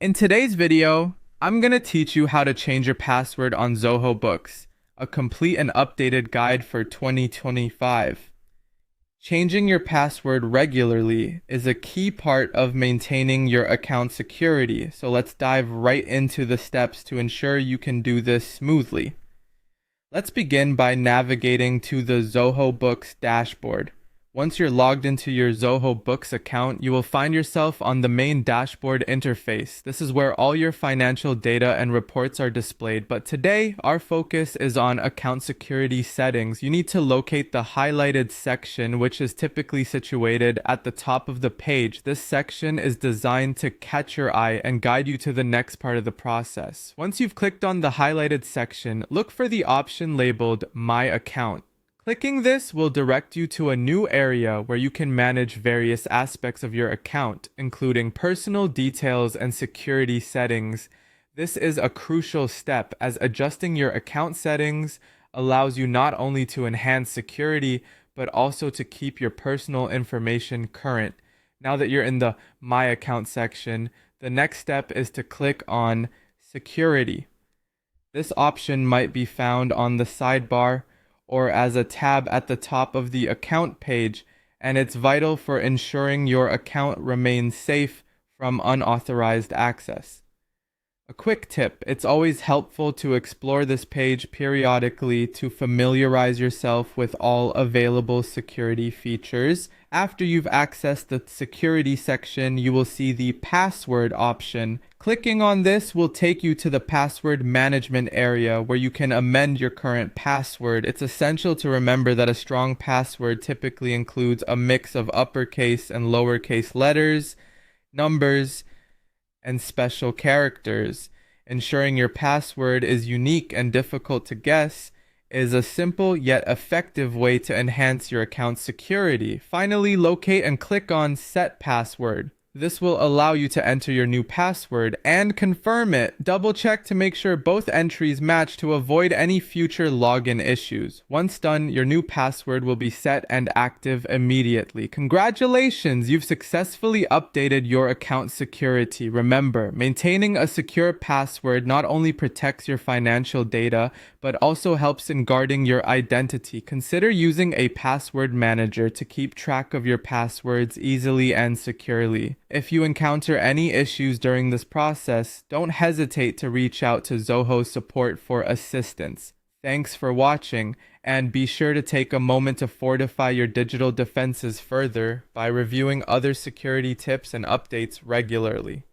In today's video, I'm going to teach you how to change your password on Zoho Books, a complete and updated guide for 2025. Changing your password regularly is a key part of maintaining your account security, so let's dive right into the steps to ensure you can do this smoothly. Let's begin by navigating to the Zoho Books dashboard. Once you're logged into your Zoho Books account, you will find yourself on the main dashboard interface. This is where all your financial data and reports are displayed, but today our focus is on account security settings. You need to locate the highlighted section, which is typically situated at the top of the page. This section is designed to catch your eye and guide you to the next part of the process. Once you've clicked on the highlighted section, look for the option labeled My Account. Clicking this will direct you to a new area where you can manage various aspects of your account, including personal details and security settings. This is a crucial step, as adjusting your account settings allows you not only to enhance security, but also to keep your personal information current. Now that you're in the My Account section, the next step is to click on Security. This option might be found on the sidebar or as a tab at the top of the account page, and it's vital for ensuring your account remains safe from unauthorized access. A quick tip: it's always helpful to explore this page periodically to familiarize yourself with all available security features. After you've accessed the security section, you will see the password option. Clicking on this will take you to the password management area where you can amend your current password. It's essential to remember that a strong password typically includes a mix of uppercase and lowercase letters, numbers, and special characters. Ensuring your password is unique and difficult to guess is a simple yet effective way to enhance your account's security. Finally, locate and click on Set Password. This will allow you to enter your new password and confirm it. Double check to make sure both entries match to avoid any future login issues. Once done, your new password will be set and active immediately. Congratulations, you've successfully updated your account security. Remember, maintaining a secure password not only protects your financial data, but also helps in guarding your identity. Consider using a password manager to keep track of your passwords easily and securely. If you encounter any issues during this process, don't hesitate to reach out to Zoho support for assistance. Thanks for watching, and be sure to take a moment to fortify your digital defenses further by reviewing other security tips and updates regularly.